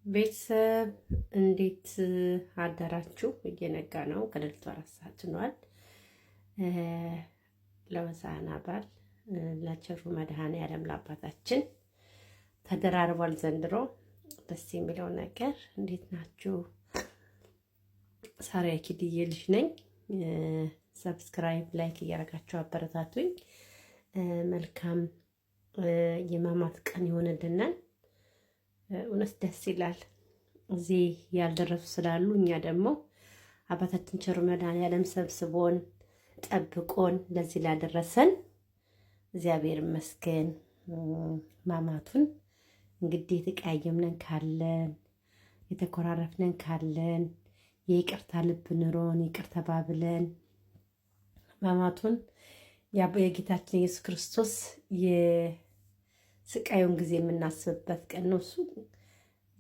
ቤተሰብ እንዴት አደራችሁ? እየነጋ ነው። ከሌሊቱ 4 ሰዓት ሆኗል። ለሆሳዕና በዓል ለቸሩ መድኃኔዓለም ለአባታችን ተደራርቧል ዘንድሮ። ደስ የሚለው ነገር እንዴት ናችሁ? ሳሪያ ኪድዬ ልጅ ነኝ። ሰብስክራይብ ላይክ እያደረጋችሁ አበረታቱኝ። መልካም የማማት ቀን ይሆንልናል። እውነት ደስ ይላል። እዚህ ያልደረሱ ስላሉ እኛ ደግሞ አባታችን ቸሩ መድኃኔዓለም ሰብስቦን ጠብቆን ለዚህ ላደረሰን እግዚአብሔር ይመስገን። ማማቱን እንግዲህ የተቀያየምነን ካለን የተኮራረፍነን ካለን የይቅርታ ልብ ኑሮን ይቅር ተባብለን ማማቱን የጌታችን ኢየሱስ ክርስቶስ የስቃዩን ጊዜ የምናስብበት ቀን ነው። እሱ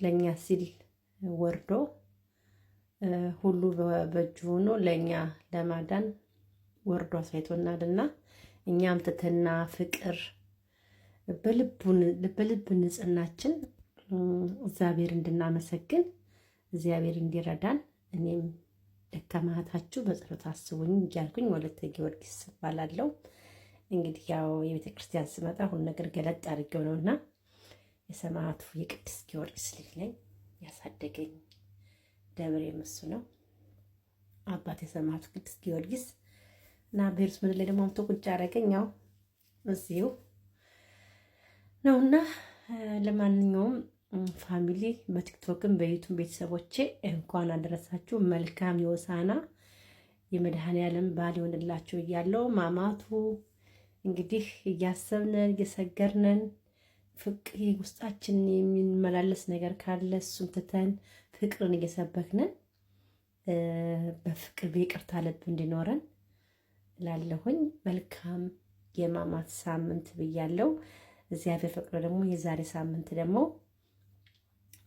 ለእኛ ሲል ወርዶ ሁሉ በእጁ ሆኖ ለእኛ ለማዳን ወርዶ አሳይቶናልና እኛም ትትና ፍቅር በልብ ንጽህናችን እግዚአብሔር እንድናመሰግን እግዚአብሔር እንዲረዳን እኔም ደካማ እህታችሁ በጸሎት አስቡኝ እያልኩኝ ወለተ ጊዮርጊስ እባላለሁ። እንግዲህ ያው የቤተ ክርስቲያን ስመጣ ሁሉ ነገር ገለጥ አድርጌው ነውና የሰማዕቱ የቅዱስ ጊዮርጊስ ልጅ ነኝ። ያሳደገኝ ደብሬ እሱ ነው። አባት የሰማዕቱ ቅዱስ ጊዮርጊስ እና በርስ ምድር ላይ ደግሞ አምጥቶ ቁጭ አደረገኝ። ያው እዚሁ ነውና ለማንኛውም ፋሚሊ በቲክቶክም በዩቱብ ቤተሰቦቼ እንኳን አደረሳችሁ። መልካም የሆሳዕና የመድኃኔዓለም በዓል ይሆንላችሁ እያለው ማማቱ እንግዲህ እያሰብነን እየሰገርነን ፍቅር ውስጣችን የሚመላለስ ነገር ካለ እሱን ትተን ፍቅርን እየሰበክነን በፍቅር በይቅርታ ልብ እንዲኖረን ላለሁኝ መልካም የማማት ሳምንት ብያለው። እግዚአብሔር ፈቅዶ ደግሞ የዛሬ ሳምንት ደግሞ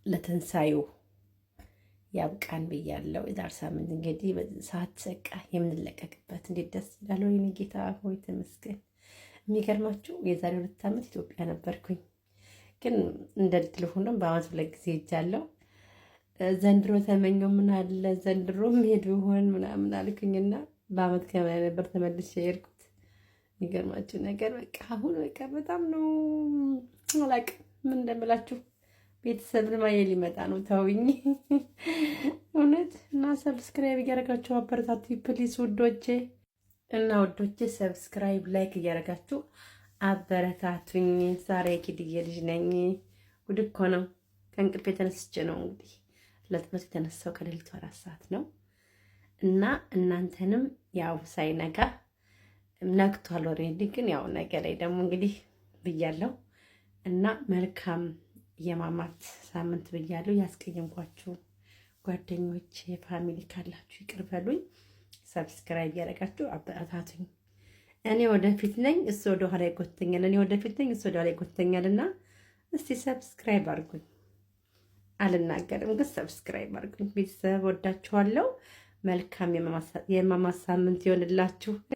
ለትንሳኤው ያብቃን ብያለው። የዛሬ ሳምንት እንግዲህ ሰዓት ሰቃ የምንለቀቅበት እንዴት ደስ ይላል። ወይኔ ጌታ ሆይ ተመስገን። የሚገርማችሁ የዛሬ 2 ዓመት ኢትዮጵያ ነበርኩኝ፣ ግን እንደ ድል ሆኖ በአመት 2 ጊዜ ሄጃለሁ። ዘንድሮ ተመኘው ምን አለ ዘንድሮ ሄድ ቢሆን ምናምን አልኩኝና በአመት ከመያ ነበር ተመልሼ የሄድኩት። የሚገርማችሁ ነገር በቃ አሁን በቃ በጣም ነው አላውቅም ምን እንደምላችሁ። ቤተሰብን ማየት ሊመጣ ነው ተውኝ እውነት። እና ሰብስክራይብ እያደረጋችሁ አበረታቱ ፕሊስ ውዶቼ እና ውዶቼ፣ ሰብስክራይብ ላይክ እያደረጋችሁ አበረታቱኝ። ሳሪያ ኪድዬ ልጅ ነኝ። ጉድ እኮ ነው። ከእንቅልፍ የተነስቼ ነው እንግዲህ ለትምህርት የተነሳው ከሌሊቱ 4 ሰዓት ነው። እና እናንተንም ያው ሳይነጋ ነግቷል ኦልሬዲ፣ ግን ያው ነገ ላይ ደግሞ እንግዲህ ብያለሁ እና መልካም የማማት ሳምንት ብያለሁ። ያስቀየምኳችሁ ጓደኞች ፋሚሊ ካላችሁ ይቅር በሉኝ። ሰብስክራይብ ያደረጋችሁ አበረታቱኝ። እኔ ወደፊት ነኝ እሱ ወደ ኋላ ይጎተኛል፣ እኔ ወደፊት ነኝ እሱ ወደ ኋላ ይጎተኛልና እስቲ ሰብስክራይብ አድርጉኝ። አልናገርም ግን ሰብስክራይብ አድርጉኝ። ቤተሰብ ወዳችኋለሁ። መልካም የማማት ሳምንት ይሆንላችሁ።